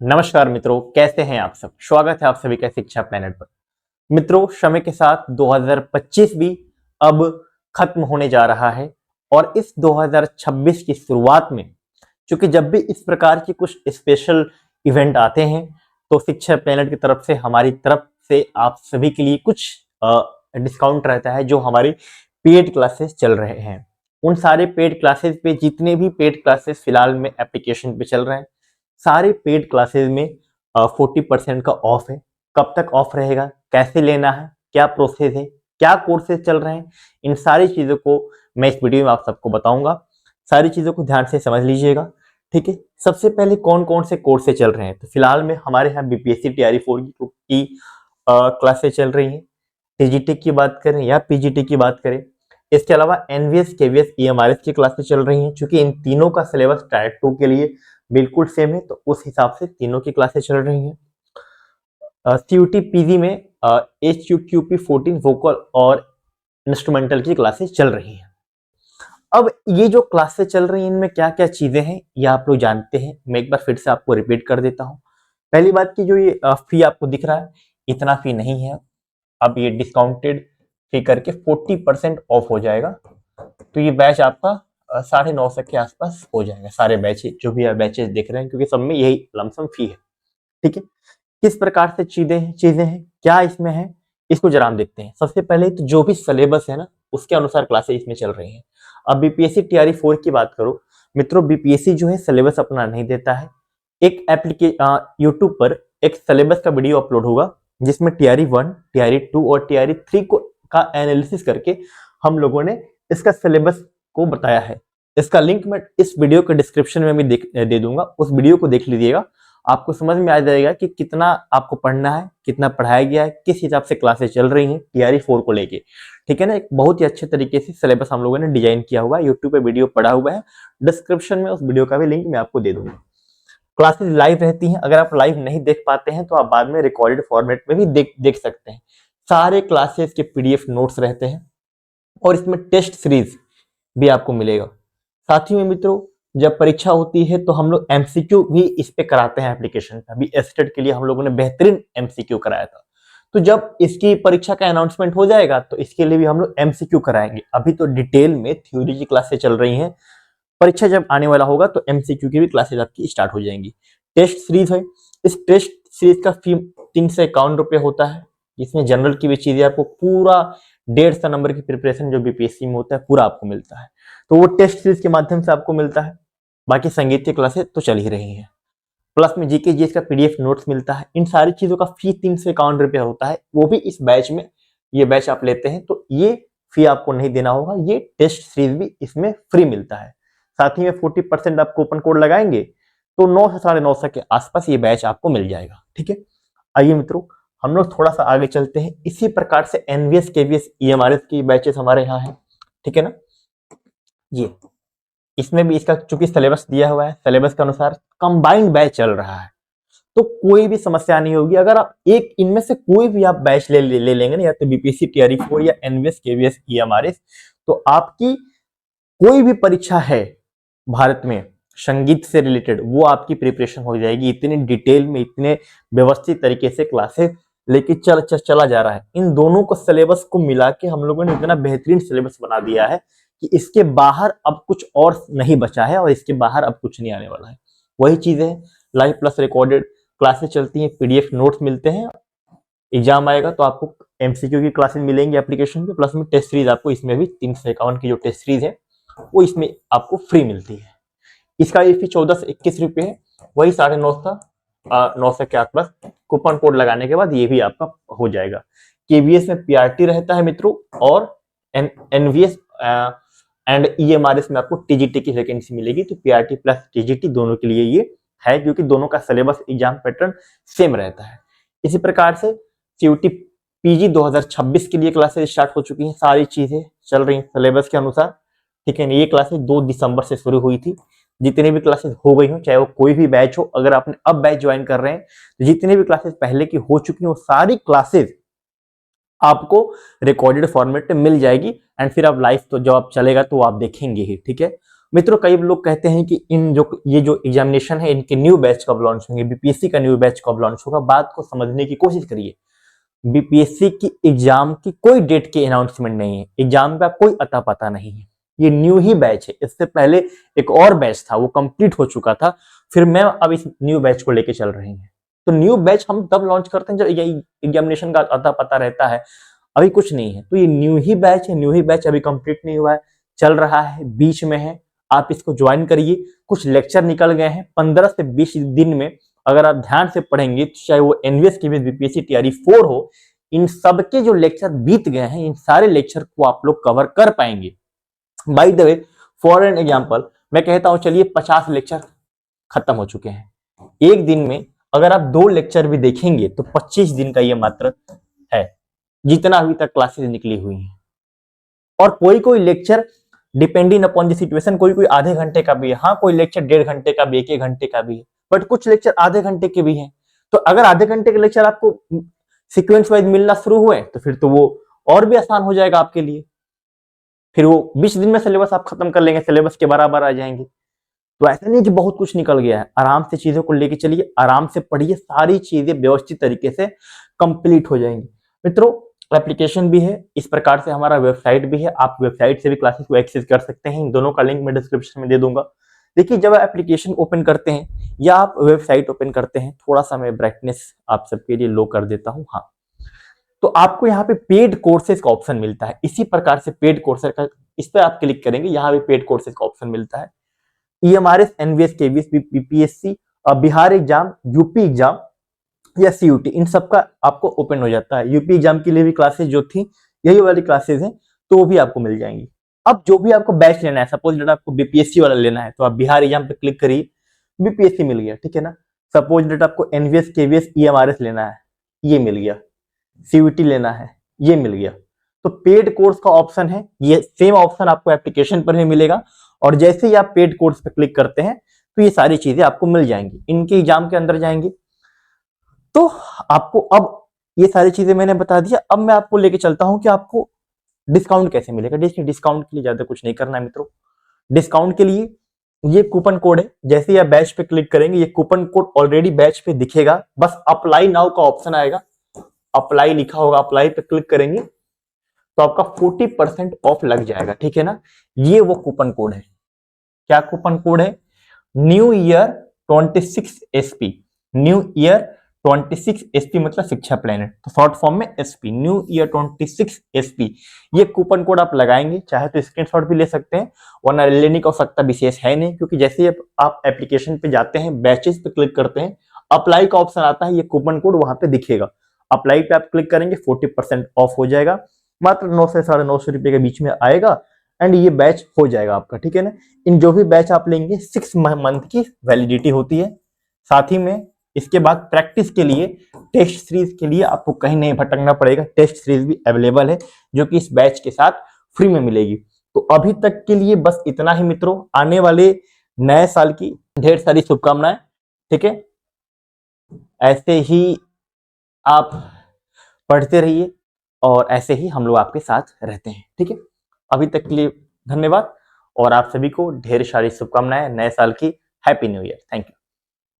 नमस्कार मित्रों, कैसे हैं आप सब। स्वागत है आप सभी का शिक्षा प्लेनेट पर। मित्रों, समय के साथ 2025 भी अब खत्म होने जा रहा है और इस 2026 की शुरुआत में क्योंकि जब भी इस प्रकार की कुछ स्पेशल इवेंट आते हैं तो शिक्षा प्लेनेट की तरफ से हमारी तरफ से आप सभी के लिए कुछ डिस्काउंट रहता है। जो हमारी पेड क्लासेस चल रहे हैं, उन सारे पेड क्लासेस पे, जितने भी पेड क्लासेस फिलहाल में एप्लीकेशन पे चल रहे हैं, सारे पेड क्लासेस में 40% का ऑफ है। कब तक ऑफ रहेगा, कैसे लेना है, क्या प्रोसेस है, क्या कोर्सेज चल रहे हैं, इन सारी चीजों को मैं इस वीडियो में आप सबको बताऊंगा। सारी चीजों को ध्यान से समझ लीजिएगा, ठीक है। सबसे पहले कौन कौन से कोर्सेज चल रहे हैं, तो फिलहाल में हमारे यहाँ बीपीएससी टीआरई 4 की क्लासेज चल रही हैं। टीजीटी की बात करें या पीजीटी की बात करें, इसके अलावा एनवीएस, केवीएस, ईएमआरएस की क्लासेस चल रही हैं। चूंकि इन तीनों का सिलेबस टायर 2 के लिए बिल्कुल सेम है, तो उस हिसाब से तीनों की क्लासेस चल रही हैं। सीयूटी पीजी में HQQP 14 वोकल और इंस्ट्रूमेंटल की क्लासेस चल रही हैं। अब ये जो क्लासेस चल रही हैं, इनमें क्या क्या चीजें हैं ये आप लोग जानते हैं। मैं एक बार फिर से आपको रिपीट कर देता हूँ। पहली बात की, जो ये फी आपको दिख रहा है, इतना फी नहीं है। अब ये डिस्काउंटेड फी करके 40% ऑफ हो जाएगा। तो ये बैच आपका 950 के आसपास हो जाएगा। सारे बैच जो भी बैचेस दिख रहे हैं, क्योंकि सब में यही लमसम फी है, ठीक है। किस प्रकार से चीजें हैं, क्या इसमें है, इसको जरा हम देखते हैं। सबसे पहले तो जो भी सिलेबस है ना, उसके अनुसार क्लासेस इसमें चल रही हैं। अब बीपीएससी टीआरई 4 की बात करो मित्रों, बीपीएससी जो है सिलेबस अपना नहीं देता है। एक यूट्यूब पर एक सिलेबस का वीडियो अपलोड होगा, जिसमें टीआरई 1, टीआरई 2 और टीआरई 3 का एनालिसिस करके हम लोगों ने इसका सिलेबस को बताया है। इसका लिंक मैं इस वीडियो के डिस्क्रिप्शन में भी दे दूंगा। उस वीडियो को देख लीजिएगा, आपको समझ में आ जाएगा कि कितना आपको पढ़ना है, कितना पढ़ाया गया है, किस हिसाब से क्लासेस चल रही हैं टीआरई 4 को लेके, ठीक है ना। एक बहुत ही अच्छे तरीके से सिलेबस हम लोगों ने डिजाइन किया हुआ है। यूट्यूब पे वीडियो पड़ा हुआ है, डिस्क्रिप्शन में उस वीडियो का भी लिंक मैं आपको दे दूंगा। क्लासेस लाइव रहती हैं। अगर आप लाइव नहीं देख पाते हैं तो आप बाद में रिकॉर्डेड फॉर्मेट में भी देख सकते हैं। सारे क्लासेस के पीडीएफ नोट्स रहते हैं और इसमें टेस्ट सीरीज भी आपको मिलेगा। साथ ही में मित्रों, जब परीक्षा होती है तो हम लोग एमसीक्यू भी इस पे कराते हैं एप्लीकेशन पे। अभी एस्टेट के लिए हम लोगों ने बेहतरीन एमसीक्यू कराया था। तो जब इसकी परीक्षा का अनाउंसमेंट हो जाएगा तो इसके लिए भी हम लोग एमसीक्यू कराएंगे। अभी तो डिटेल में थ्योरी की क्लासेस चल रही हैं। परीक्षा जब आने वाला होगा तो एमसीक्यू की भी क्लासेस आपकी स्टार्ट हो जाएंगी। टेस्ट सीरीज है, इस टेस्ट सीरीज का फी 351 रुपये होता है, जिसमें जनरल की भी चीजें आपको पूरा 150 नंबर की प्रिपरेशन जो बीपीएससी में होता है पूरा आपको मिलता है। तो वो टेस्ट सीरीज के माध्यम से आपको मिलता है। बाकी संगीत की क्लासेस तो चल ही रही हैं। प्लस में जीके जीएस का पीडीएफ नोट्स मिलता है। इन सारी चीजों का फी 351 रुपये होता है, वो भी इस बैच में। ये बैच आप लेते हैं तो ये फी आपको नहीं देना होगा। ये टेस्ट सीरीज भी इसमें फ्री मिलता है। साथ ही में 40% आप कूपन कोड लगाएंगे तो 9 से 950 के आसपास ये बैच आपको मिल जाएगा, ठीक है। आइए मित्रों, हम लोग थोड़ा सा आगे चलते हैं। इसी प्रकार से एनवीएस, केवीएस, ईएमआरएस की बैचेस हमारे यहाँ है, ठीक है ना। ये इसमें भी इसका चूंकि सिलेबस दिया हुआ है, सिलेबस के अनुसार कंबाइंड बैच चल रहा है, तो कोई भी समस्या नहीं होगी। अगर आप एक इनमें से कोई भी आप बैच ले लेंगे ना, या तो बीपीएससी टीआरई 4 या एनवीएस, केवीएस, ईएमआरएस, तो आपकी कोई भी परीक्षा है भारत में संगीत से रिलेटेड, वो आपकी प्रिपरेशन हो जाएगी। इतने डिटेल में, इतने व्यवस्थित तरीके से क्लासेस लेके चला जा रहा है। इन दोनों को सिलेबस को मिला के हम लोगों ने इतना बेहतरीन सिलेबस बना दिया है कि इसके बाहर अब कुछ और नहीं बचा है और इसके बाहर अब कुछ नहीं आने वाला है। वही चीज है, लाइव प्लस रिकॉर्डेड क्लासेस चलती हैं, पीडीएफ नोट्स मिलते हैं। एग्जाम आएगा तो आपको एमसीक्यू की क्लासेस मिलेंगी एप्लीकेशन पे, प्लस में टेस्ट सीरीज आपको इसमें भी 351 की जो टेस्ट सीरीज है वो इसमें आपको फ्री मिलती है। इसका ये फी 14 से 21 रुपये है, वही 950 के आसपास। कूपन कोड लगाने के बाद ये भी आपका हो जाएगा। केवीएस में पीआरटी रहता है मित्रों, और एनवीएस एंड ईएमआरएस में आपको टीजीटी की वैकेंसी मिलेगी। तो पीआरटी प्लस टीजीटी दोनों के लिए ये है, क्योंकि दोनों का सिलेबस एग्जाम पैटर्न सेम रहता है। इसी प्रकार से सीयूटी पीजी 2026 के लिए क्लासेस स्टार्ट हो चुकी हैं। सारी चीजें चल रही हैं सिलेबस के अनुसार, ठीक है। ये क्लासेस 2 दिसंबर से शुरू हुई थी। जितनी भी क्लासेस हो गई हो, चाहे वो कोई भी बैच हो, अगर आपने अब बैच ज्वाइन कर रहे हैं तो जितनी भी क्लासेस पहले की हो चुकी हैं वो सारी क्लासेस आपको रिकॉर्डेड फॉर्मेट में मिल जाएगी। एंड फिर आप लाइव तो जब आप चलेगा तो आप देखेंगे ही, ठीक है। मित्रों कई लोग कहते हैं कि ये जो एग्जामिनेशन है इनके न्यू बैच कब लॉन्च होंगे, बीपीएससी का न्यू बैच कब लॉन्च होगा। बात को समझने की कोशिश करिए। बीपीएससी की एग्जाम की कोई डेट की अनाउंसमेंट नहीं है, एग्जाम का कोई अता पता नहीं है, ये न्यू ही बैच है। इससे पहले एक और बैच था, वो कंप्लीट हो चुका था, फिर मैं अब इस न्यू बैच को लेके चल रही हैं। तो न्यू बैच हम तब लॉन्च करते हैं जब एग्जामिनेशन का अता पता रहता है, अभी कुछ नहीं है। तो ये न्यू ही बैच है, न्यू ही बैच अभी कंप्लीट नहीं हुआ है, चल रहा है, बीच में है। आप इसको ज्वाइन करिए। कुछ लेक्चर निकल गए हैं 15 से 20 दिन में, अगर आप ध्यान से पढ़ेंगे तो चाहे वो एनवीएस के बीपीएससी टीआरई 4 हो, इन सबके जो लेक्चर बीत गए हैं इन सारे लेक्चर को आप लोग कवर कर पाएंगे। By the way, for an example मैं कहता हूं चलिए 50 लेक्चर खत्म हो चुके हैं। एक दिन में अगर आप 2 लेक्चर भी देखेंगे तो 25 दिन का ये मात्र है, जितना अभी तक क्लासेस निकली हुई हैं। और कोई कोई lecture depending upon the situation, कोई कोई आधे घंटे का भी है, हाँ कोई लेक्चर 1.5 घंटे का भी, 1 घंटे का भी है, बट कुछ लेक्चर आधे घंटे के भी हैं। तो अगर आधे घंटे के लेक्चर आपको सीक्वेंस वाइज मिलना शुरू हुए तो फिर तो वो और भी आसान हो जाएगा आपके लिए। फिर वो 20 दिन में सिलेबस आप खत्म कर लेंगे, सिलेबस के बराबर आ जाएंगे। तो ऐसा नहीं कि बहुत कुछ निकल गया है, आराम से चीजों को लेके चलिए, आराम से पढ़िए, सारी चीजें व्यवस्थित तरीके से कंप्लीट हो जाएंगी। मित्रों एप्लीकेशन भी है, इस प्रकार से हमारा वेबसाइट भी है, आप वेबसाइट से भी क्लासेस को एक्सेस कर सकते हैं। इन दोनों का लिंक मैं डिस्क्रिप्शन में दे दूंगा। देखिए जब आप एप्लीकेशन ओपन करते हैं या आप वेबसाइट ओपन करते हैं, थोड़ा सा मैं ब्राइटनेस आप सबके लिए लो कर देता हूं, हाँ, तो आपको यहाँ पे पेड कोर्सेज का ऑप्शन मिलता है। इसी प्रकार से पेड कोर्सेज का, इस पर आप क्लिक करेंगे, यहाँ पे पेड कोर्सेज का ऑप्शन मिलता है। EMRS, NVS, KVS, BPSC, Bihar exam, UP exam या सीयूटी, इन सब का आपको ओपन हो जाता है। यूपी एग्जाम के लिए भी क्लासेस जो थी यही वाली क्लासेस हैं, तो वो भी आपको मिल जाएंगी। अब जो भी आपको बैच लेना है, सपोज डेट आपको बीपीएससी वाला लेना है तो आप बिहार एग्जाम पे क्लिक करिए, बीपीएससी मिल गया, ठीक है ना। सपोज डेट आपको एनवीएस, केवीएस, ईएमआरएस लेना है, ये मिल गया। सीयूटी लेना है, ये मिल गया। तो पेड कोर्स का ऑप्शन है, ये सेम ऑप्शन आपको एप्लीकेशन पर भी मिलेगा, और जैसे ही आप पेड कोर्स पे क्लिक करते हैं तो ये सारी चीजें आपको मिल जाएंगी। इनके एग्जाम के अंदर जाएंगे तो आपको, अब ये सारी चीजें मैंने बता दिया, अब मैं आपको लेके चलता हूं कि आपको डिस्काउंट कैसे मिलेगा। देखिए डिस्काउंट के लिए ज्यादा कुछ नहीं करना है मित्रों। डिस्काउंट के लिए ये कूपन कोड है, जैसे ही आप बैच पे क्लिक करेंगे ये कूपन कोड ऑलरेडी बैच पे दिखेगा, बस अप्लाई नाउ का ऑप्शन आएगा, अप्लाई लिखा होगा, अप्लाई पे क्लिक करेंगे तो आपका 40% ऑफ लग जाएगा, ठीक है ना। ये वो कूपन कोड है। क्या कूपन कोड है? New year 26 SP. New year 26 SP मतलब शिक्षा प्लेनेट, तो शॉर्ट फॉर्म में एसपी, न्यू ईयर 26 एसपी। ये कूपन कोड आप लगाएंगे, चाहे तो स्क्रीनशॉट भी ले सकते हैं, वरना लेने की आवश्यकता विशेष है नहीं, क्योंकि जैसे ही आप एप्लीकेशन पे जाते हैं, बैचेस पे क्लिक करते हैं, अप्लाई का ऑप्शन आता है, ये कूपन कोड वहां पे दिखेगा। अप्लाई पे आप क्लिक करेंगे, 40% ऑफ हो जाएगा, मात्र 9 से 950 रुपए के बीच में आएगा, एंड ये बैच हो जाएगा आपका, ठीक है ना। इन जो भी बैच आप लेंगे 6 मंथ की वैलिडिटी होती है। साथ ही में इसके बाद प्रैक्टिस के लिए, टेस्ट सीरीज के लिए आपको कहीं नहीं भटकना पड़ेगा, टेस्ट सीरीज भी अवेलेबल है जो कि इस बैच के साथ फ्री में मिलेगी। तो अभी तक के लिए बस इतना ही मित्रों। आने वाले नए साल की ढेर सारी शुभकामनाएं, ठीक है। ऐसे ही आप पढ़ते रहिए और ऐसे ही हम लोग आपके साथ रहते हैं, ठीक है। अभी तक के लिए धन्यवाद और आप सभी को ढेर सारी शुभकामनाएं नए साल की। Happy new year. Thank you.